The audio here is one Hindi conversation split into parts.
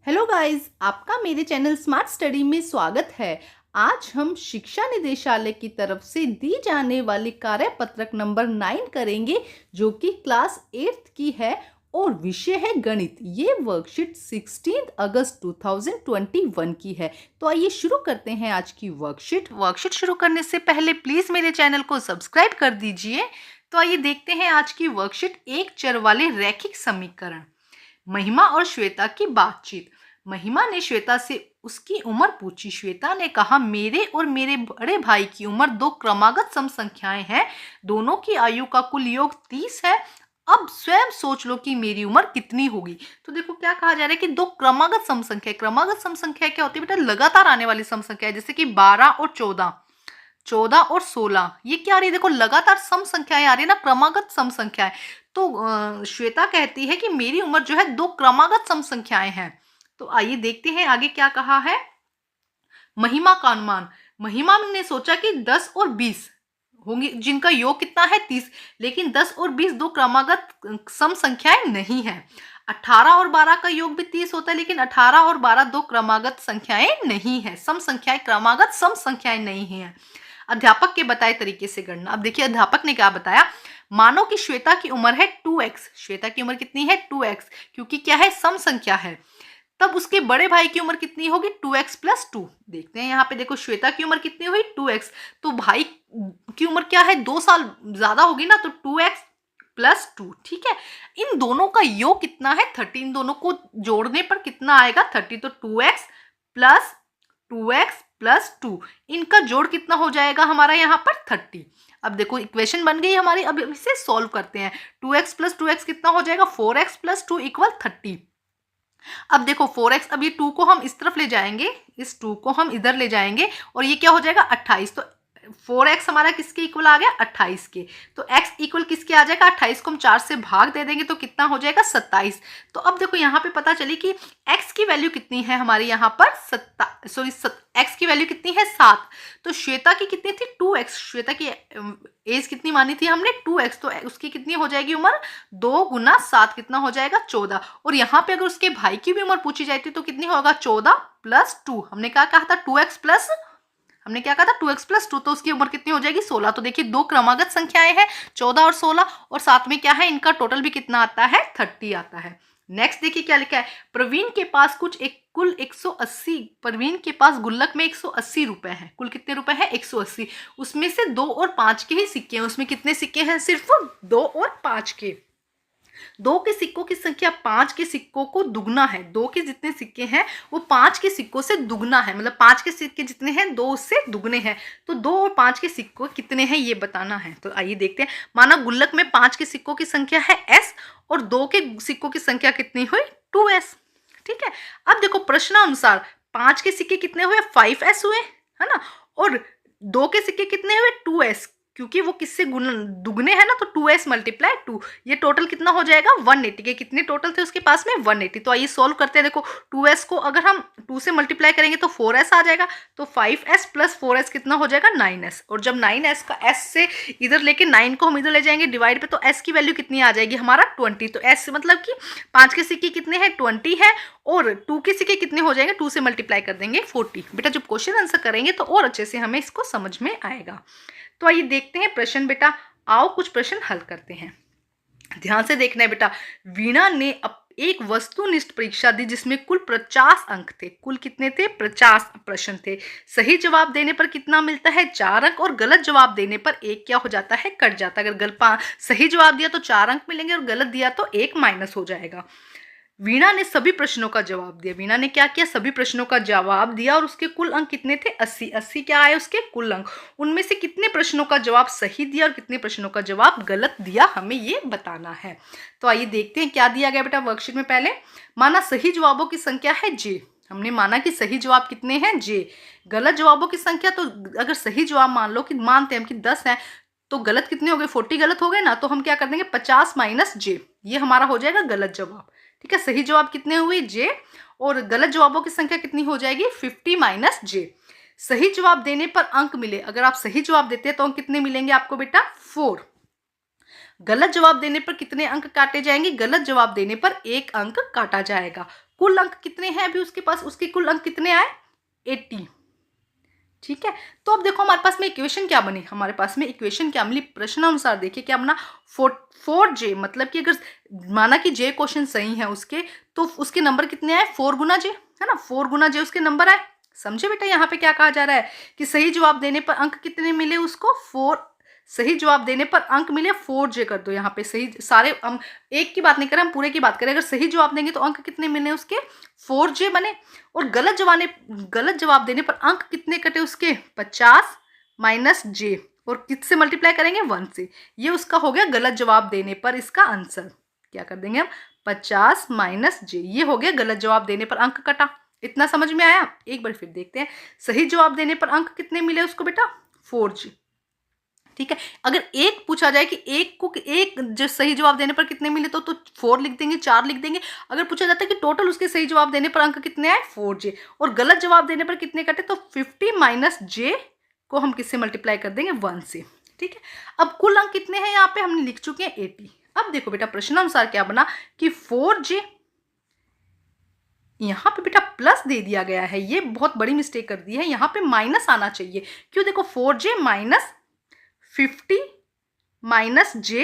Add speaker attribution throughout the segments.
Speaker 1: हेलो गाइस, आपका मेरे चैनल स्मार्ट स्टडी में स्वागत है। आज हम शिक्षा निदेशालय की तरफ से दी जाने वाली कार्यपत्रक नंबर 9 करेंगे, जो कि क्लास 8th की है और विषय है गणित। ये वर्कशीट 16 अगस्त 2021 की है। तो आइए शुरू करते हैं आज की वर्कशीट शुरू करने से पहले प्लीज मेरे चैनल को सब्सक्राइब कर दीजिए। तो आइए देखते हैं आज की वर्कशीट। एक चर वाले रैखिक समीकरण। महिमा और श्वेता की बातचीत। महिमा ने श्वेता से उसकी उम्र पूछी। श्वेता ने कहा, मेरे और मेरे बड़े भाई की उम्र दो क्रमागत सम संख्याएं हैं। दोनों की आयु का कुल योग 30 है। अब स्वयं सोच लो कि मेरी उम्र कितनी होगी। तो देखो क्या कहा जा रहा है कि दो क्रमागत सम संख्या। क्रमागत सम संख्या क्या होती है बेटा? लगातार आने वाली सम संख्या है, जैसे कि 12 और 14, 14 और 16। ये क्या आ रही है? देखो लगातार सम संख्याएं आ रही है ना, क्रमागत सम संख्याएं। तो श्वेता कहती है कि मेरी उम्र जो है दो क्रमागत सम संख्याएं हैं। तो आइए देखते हैं आगे क्या कहा है। महिमा का अनुमान। महिमा ने सोचा कि 10 और 20 होंगी, जिनका योग कितना है? 30। लेकिन 10 और 20 दो क्रमागत सम संख्याएं नहीं है। 18 और 12 का योग भी 30 होता है, लेकिन 18 और 12 दो क्रमागत संख्याएं नहीं है। सम संख्याएं, क्रमागत सम संख्याएं नहीं है। अध्यापक के बताए तरीके से गणना। अब देखिए अध्यापक ने क्या बताया। मानो कि श्वेता की उम्र है 2x। श्वेता की उम्र कितनी है? 2x, क्योंकि क्या है? सम संख्या है। तब उसके बड़े भाई की उम्र कितनी होगी? 2x plus 2। देखते हैं यहाँ पे, देखो श्वेता की उम्र कितनी हुई? 2x। तो भाई की उम्र क्या है? 2 साल ज्यादा होगी ना, तो 2x प्लस 2। ठीक है। इन दोनों का योग कितना है? 30। इन दोनों को जोड़ने पर कितना आएगा? 30। तो 2x प्लस 2x प्लस 2, इनका जोड़ कितना हो जाएगा हमारा यहाँ पर? 30। अब देखो इक्वेशन बन गई हमारी। अब इसे सॉल्व करते हैं। 2x प्लस 2x कितना हो जाएगा? 4x plus 2 equal 30। अब देखो 4x, अब ये 2 को हम इस तरफ ले जाएंगे, इस 2 को हम इधर ले जाएंगे और ये क्या हो जाएगा? 28। तो 4x हमारा किसके इक्वल आ गया? 28 के। तो x इक्वल किसके आ जाएगा? 28 को हम 4 से भाग दे देंगे तो कितना हो जाएगा? 27। तो अब देखो यहाँ पे पता चली कि x की वैल्यू कितनी है हमारे यहाँ पर? x की वैल्यू कितनी है? 7। तो श्वेता की कितनी थी? 2x। श्वेता की एज कितनी मानी थी हमने? 2x। तो उसकी कितनी हो जाएगी उम्र? 2 गुना 7 कितना हो जाएगा? 14। और यहाँ पे अगर उसके भाई की भी उम्र पूछी जाती तो कितनी होगा? 14 प्लस 2। हमने क्या कहा था? 2x प्लस, हमने क्या कहा था? 2x plus 2। तो उसकी उम्र कितनी हो जाएगी? 16। तो देखिए दो क्रमागत संख्याएं हैं, 14 और 16, और साथ में क्या है? इनका टोटल भी कितना आता है? 30 आता है। नेक्स्ट देखिए क्या लिखा है। प्रवीण के पास कुल 180, प्रवीण के पास गुल्लक में 180 रुपए हैं। कुल कितने रुपए हैं? 180। उसमें से 2 और 5 के ही सिक्के हैं। उसमें कितने सिक्के हैं? सिर्फ 2 और 5 के। 2 के सिक्कों की संख्या 5 के सिक्कों को दुगना है। 2 के जितने सिक्के हैं वो 5 के सिक्कों से दुगना है, मतलब 5 के सिक्के जितने हैं 2 उससे दुगने हैं। तो 2 और 5 के सिक्कों कितने हैं ये बताना है। तो आइए देखते हैं। माना गुल्लक में 5 के सिक्कों की संख्या है s और 2 के सिक्कों की संख्या कितनी हुई? 2s। ठीक है। अब देखो प्रश्नानुसार 5 के सिक्के कितने हुए? 5s हुए, है ना। और 2 के सिक्के कितने हुए? 2s, क्योंकि वो किससे दुगने हैं ना, तो 2s मल्टीप्लाई 2। ये टोटल कितना हो जाएगा? 180 के। कितने टोटल थे उसके पास में? 180। तो आइए सॉल्व करते हैं। देखो 2s को अगर हम 2 से मल्टीप्लाई करेंगे तो 4s आ जाएगा। तो 5s प्लस 4s कितना हो जाएगा? 9s। और जब 9s का s से इधर लेके 9 को हम इधर ले जाएंगे डिवाइड पे, तो s की वैल्यू कितनी आ जाएगी हमारा? 20। तो s मतलब कि 5 के सिक्के कितने हैं? 20 है, और 2 के सिक्के कितने हो जाएंगे? 2 से मल्टीप्लाई कर देंगे 40। बेटा जब क्वेश्चन आंसर करेंगे तो और अच्छे से हमें इसको समझ में आएगा। तो आइए देखते हैं प्रश्न। बेटा आओ कुछ प्रश्न हल करते हैं। ध्यान से देखना है बेटा। वीणा ने एक वस्तुनिष्ठ परीक्षा दी जिसमें कुल 50 अंक थे। कुल कितने थे? 50 प्रश्न थे। सही जवाब देने पर कितना मिलता है? 4 अंक, और गलत जवाब देने पर 1 क्या हो जाता है? कट जाता है। अगर सही जवाब दिया तो 4 अंक मिलेंगे और गलत दिया तो 1 माइनस हो जाएगा। वीणा ने सभी प्रश्नों का जवाब दिया। वीणा ने क्या किया? सभी प्रश्नों का जवाब दिया, और उसके कुल अंक कितने थे? 80। 80 क्या आए उसके कुल अंक? उनमें से कितने प्रश्नों का जवाब सही दिया और कितने प्रश्नों का जवाब गलत दिया, हमें ये बताना है। तो आइए देखते हैं क्या दिया गया बेटा वर्कशीट में। पहले माना सही जवाबों की संख्या है j। हमने माना कि सही जवाब कितने हैं? j। गलत जवाबों की संख्या, तो अगर सही जवाब मान लो कि मानते हैं हम कि 10 है, तो गलत कितने हो गए? 40 गलत हो गए ना। तो हम क्या कर देंगे? 50 माइनस j, ये हमारा हो जाएगा गलत जवाब। ठीक है। सही जवाब कितने हुए? j, और गलत जवाबों की संख्या कितनी हो जाएगी? 50 माइनस j। सही जवाब देने पर अंक मिले। अगर आप सही जवाब देते हैं तो अंक कितने मिलेंगे आपको बेटा? 4। गलत जवाब देने पर कितने अंक काटे जाएंगे? गलत जवाब देने पर 1 अंक काटा जाएगा। कुल अंक कितने हैं अभी उसके पास, उसके कुल अंक कितने आए 80। ठीक है, तो अब देखो हमारे पास में इक्वेशन क्या बनी, हमारे पास में इक्वेशन क्या मिली, प्रश्नानुसार देखिए क्या बना, 4J, मतलब कि अगर माना कि J क्वेश्चन सही है उसके, तो उसके नंबर कितने आए 4 गुना J, है ना, 4 गुना J उसके नंबर आए। समझे बेटा, यहाँ पे क्या कहा जा रहा है कि सही जवाब देने पर अंक कितने मिले उसको 4, सही जवाब देने पर अंक मिले 4J कर दो यहाँ पे, सही सारे हम एक की बात नहीं करें, हम पूरे की बात करें, अगर सही जवाब देंगे तो अंक कितने मिले उसके 4J बने, और गलत जवाब देने पर अंक कितने कटे उसके 50 माइनस J, और किससे मल्टीप्लाई करेंगे 1 से, ये उसका हो गया गलत जवाब देने पर इसका आंसर, क्या कर देंगे हम 50 माइनस J, ये हो गया गलत जवाब देने पर अंक कटा। इतना समझ में आया, एक बार फिर देखते हैं, सही जवाब देने पर अंक कितने मिले उसको बेटा 4J। ठीक है, अगर एक पूछा जाए कि एक जो सही जवाब देने पर कितने मिले तो 4 लिख देंगे, 4 लिख देंगे। अगर पूछा जाता है कि टोटल उसके सही जवाब देने पर अंक कितने आए 4J, और गलत जवाब देने पर कितने कटे, तो 50 माइनस J को हम किससे मल्टीप्लाई कर देंगे 1 से। ठीक है, अब कुल अंक कितने हैं यहाँ पे हमने लिख चुके हैं 80। अब देखो बेटा प्रश्नानुसार क्या बना कि 4J, यहाँ पे बेटा प्लस दे दिया गया है, ये बहुत बड़ी मिस्टेक कर दी है, यहाँ पे माइनस आना चाहिए। क्यों, देखो 4J minus 50 minus J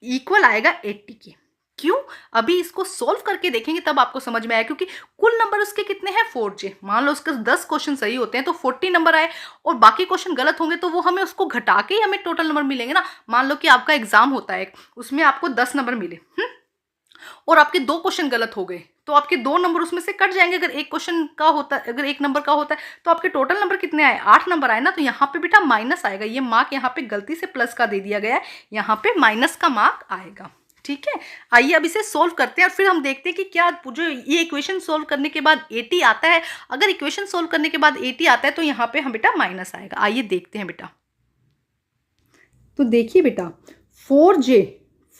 Speaker 1: equal आएगा 80 के। क्यों, अभी इसको सोल्व करके देखेंगे तब आपको समझ में आया, क्योंकि कुल नंबर उसके कितने हैं 4J, मान लो उसके 10 क्वेश्चन सही होते हैं तो 40 नंबर आए, और बाकी क्वेश्चन गलत होंगे तो वो हमें उसको घटा के ही हमें टोटल नंबर मिलेंगे ना। मान लो कि आपका एग्जाम होता है, उसमें आपको 10 नंबर मिले, और आपके 2 क्वेश्चन गलत हो गए, तो आपके 2 नंबर उसमें से कट जाएंगे। अगर एक क्वेश्चन का होता है, अगर 1 नंबर का होता है तो आपके टोटल नंबर कितने आए 8 नंबर आए ना, तो यहाँ पे बेटा माइनस आएगा, ये मार्क यहाँ पे गलती से प्लस का दे दिया गया है, यहाँ पे माइनस का मार्क आएगा। ठीक है, आइए अब इसे सोल्व करते हैं और फिर हम देखते हैं कि क्या जो ये इक्वेशन सोल्व करने के बाद 80 आता है, अगर इक्वेशन सोल्व करने के बाद 80 आता है तो यहाँ पे हम बेटा माइनस आएगा। आइए देखते हैं बेटा, तो देखिए बेटा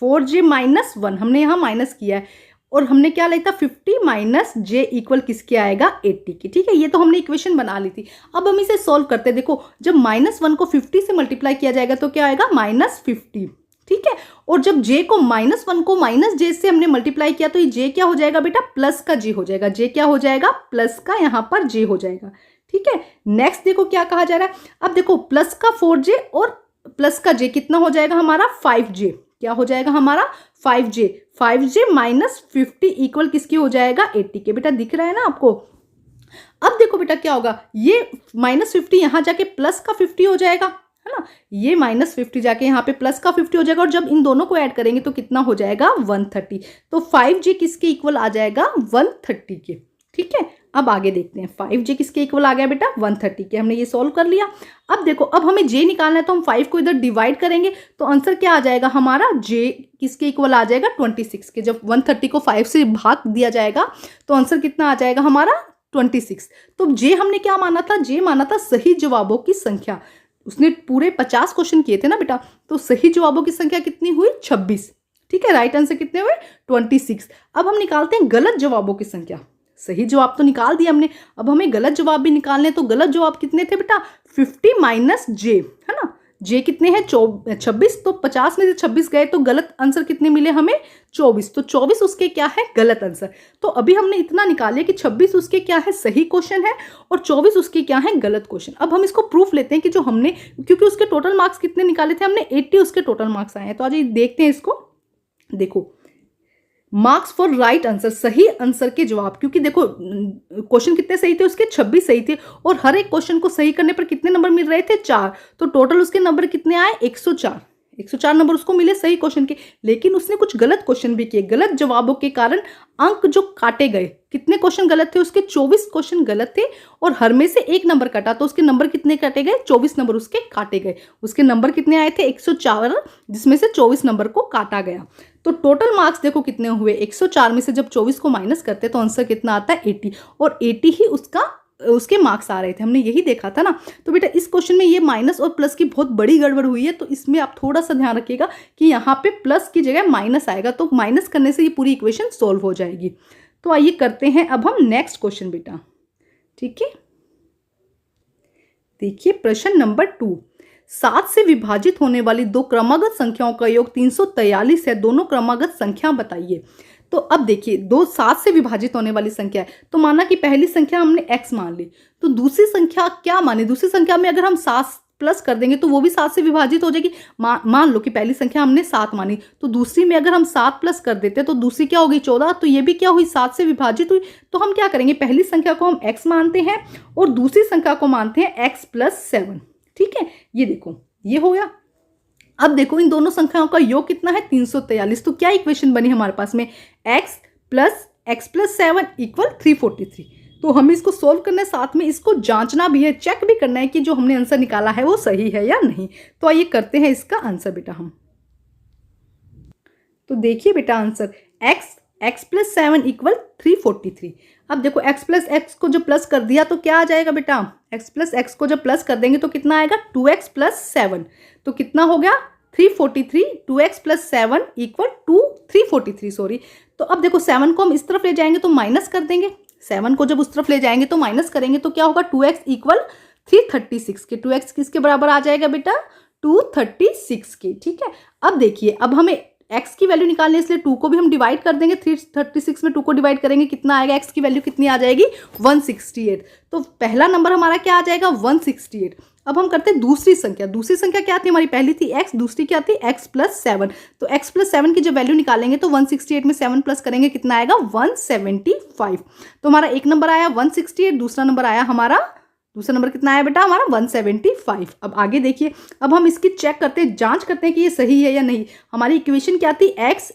Speaker 1: 4J माइनस 1 हमने यहाँ माइनस किया है, और हमने क्या लिखा 50 माइनस J इक्वल किसके आएगा 80 की। ठीक है, ये तो हमने इक्वेशन बना ली थी। अब हम इसे सॉल्व करते हैं। देखो जब -1 को 50 से मल्टीप्लाई किया जाएगा तो क्या आएगा -50। ठीक है, और जब J को -1 को -J से हमने मल्टीप्लाई किया तो ये J क्या हो जाएगा बेटा प्लस का J हो जाएगा, J क्या हो जाएगा प्लस का यहाँ पर J हो जाएगा। ठीक है, नेक्स्ट देखो क्या कहा जा रहा है, अब देखो प्लस का 4J और प्लस का J कितना हो जाएगा हमारा 5J, क्या हो जाएगा हमारा 5J माइनस 50 इक्वल किसकी हो जाएगा 80 के। बेटा दिख रहा है ना आपको। अब देखो बेटा क्या होगा, ये -50 यहाँ जाके प्लस का 50 हो जाएगा, है ना, ये -50 जाके यहाँ पे प्लस का 50 हो जाएगा, और जब इन दोनों को ऐड करेंगे तो कितना हो जाएगा 130। तो 5J किसके इक्वल आ जाएगा 130 के। ठीक है, अब आगे देखते हैं 5J किसके इक्वल आ गया बेटा 130 के, हमने ये सॉल्व कर लिया। अब देखो अब हमें J निकालना है तो हम 5 को इधर डिवाइड करेंगे तो आंसर क्या आ जाएगा हमारा J किसके इक्वल आ जाएगा 26 के। जब 130 को 5 से भाग दिया जाएगा तो आंसर कितना आ जाएगा हमारा 26। तो J हमने क्या माना था, J माना था सही जवाबों की संख्या। उसने पूरे 50 क्वेश्चन किए थे ना बेटा, तो सही जवाबों की संख्या कितनी हुई 26। ठीक है, राइट आंसर कितने हुए 26। अब हम निकालते हैं गलत जवाबों की संख्या। सही जवाब तो निकाल दिया हमने, अब हमें गलत जवाब भी निकालने, तो गलत जवाब कितने थे बेटा 50 माइनस J, है ना, J कितने हैं 26, तो 50 में से 26 गए तो गलत आंसर कितने मिले हमें 24, तो 24 उसके क्या है गलत आंसर। तो अभी हमने इतना निकालिए कि 26 उसके क्या है सही क्वेश्चन है और 24 उसके क्या है गलत क्वेश्चन। अब हम इसको प्रूफ लेते हैं कि जो हमने, क्योंकि उसके टोटल मार्क्स कितने निकाले थे हमने 80 उसके टोटल मार्क्स आए हैं। तो आज देखते हैं इसको, देखो मार्क्स फॉर राइट आंसर, सही आंसर के जवाब, क्योंकि देखो क्वेश्चन कितने सही थे उसके 26 सही थे, और हर एक क्वेश्चन को सही करने पर कितने नंबर मिल रहे थे 4, तो टोटल उसके नंबर कितने आए 104 नंबर उसको मिले सही क्वेश्चन के। लेकिन उसने कुछ गलत क्वेश्चन भी किए, गलत जवाबों के कारण अंक जो काटे गए, कितने क्वेश्चन गलत थे उसके 24 क्वेश्चन गलत थे, और हर में से 1 नंबर कटा, तो उसके नंबर कितने काटे गए 24 नंबर उसके काटे गए। उसके नंबर कितने आए थे 104, जिसमें से 24 नंबर को काटा गया। तो टोटल मार्क्स देखो कितने हुए 104 में से जब 24 को माइनस करते तो आंसर कितना आता है 80, और 80 ही उसके मार्क्स आ रहे थे, हमने यही देखा था ना। तो बेटा इस क्वेश्चन में ये माइनस और प्लस की बहुत बड़ी गड़बड़ हुई है, तो इसमें आप थोड़ा सा ध्यान रखिएगा कि यहाँ पे प्लस की जगह माइनस आएगा, तो माइनस करने से ये पूरी इक्वेशन सोल्व हो जाएगी। तो आइए करते हैं अब हम नेक्स्ट क्वेश्चन बेटा। ठीक है, देखिए प्रश्न नंबर 2, 7 से विभाजित होने वाली दो क्रमागत संख्याओं का योग 343 है, दोनों क्रमागत संख्या बताइए। तो अब देखिए 2 7 से विभाजित होने वाली संख्या है, तो माना कि पहली संख्या हमने x मान ली, तो दूसरी संख्या क्या माने, दूसरी संख्या में अगर हम 7 प्लस कर देंगे तो वो भी 7 से विभाजित हो जाएगी। मान लो कि पहली संख्या हमने 7 मानी, तो दूसरी में अगर हम 7 प्लस कर देते तो दूसरी क्या होगी 14, तो ये भी क्या हुई 7 से विभाजित हुई। तो हम क्या करेंगे, पहली संख्या को हम x मानते हैं और दूसरी संख्या को मानते हैं x प्लस 7। ठीक है, ये देखो ये हो गया। अब देखो इन दोनों संख्याओं का योग कितना है 343। तो क्या इक्वेशन बनी हमारे पास में, x प्लस 7 इक्वल 343। तो हमें इसको सोल्व करना है, साथ में इसको जांचना भी है, चेक भी करना है कि जो हमने आंसर निकाला है वो सही है या नहीं। तो आइए करते हैं इसका आंसर बेटा हम। तो देखिए बेटा आंसर x प्लस 7 इक्वल 343। अब देखो x प्लस एक्स को जब प्लस कर दिया तो क्या आ जाएगा बेटा, x प्लस एक्स को जब प्लस कर देंगे तो कितना आएगा 2x प्लस 7। तो कितना हो गया 343, 2x plus 7 equal to 343 sorry. तो अब देखो 7 को हम इस तरफ ले जाएंगे तो माइनस कर देंगे, 7 को जब उस तरफ ले जाएंगे तो माइनस करेंगे तो क्या होगा 2x इक्वल 336 के। 2x किसके बराबर आ जाएगा बेटा 236 के। ठीक है, अब देखिए अब हमें x की वैल्यू निकालने, इसलिए 2 को भी हम डिवाइड कर देंगे, 336 में 2 को डिवाइड करेंगे कितना आएगा, x की वैल्यू कितनी आ जाएगी 168। तो पहला नंबर हमारा क्या आ जाएगा 168। अब हम करते हैं दूसरी संख्या क्या थी हमारी, पहली थी x, दूसरी क्या थी x प्लस 7। तो x प्लस 7 की जब वैल्यू निकालेंगे तो 168 में 7 प्लस करेंगे कितना आएगा 175। तो हमारा एक नंबर आया 168, दूसरा नंबर कितना आया बेटा हमारा 175। अब आगे देखिए, अब हम इसकी चेक करते हैं, जांच करते हैं कि ये सही है या नहीं। हमारी इक्वेशन क्या थी x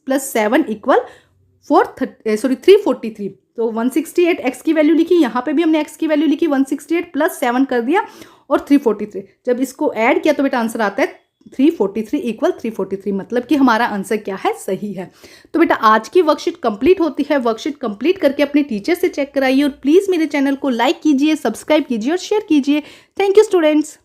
Speaker 1: प्लस 7 इक्वल 343। तो 168 x की वैल्यू लिखी, यहाँ पे भी हमने x की वैल्यू लिखी, 168 प्लस 7 कर दिया और 343। जब इसको ऐड किया तो बेटा आंसर आता है 343 इक्वल 343, मतलब कि हमारा आंसर क्या है सही है। तो बेटा आज की वर्कशीट कंप्लीट होती है। वर्कशीट कंप्लीट करके अपने टीचर से चेक कराइए और प्लीज़ मेरे चैनल को लाइक कीजिए, सब्सक्राइब कीजिए और शेयर कीजिए। Thank you students.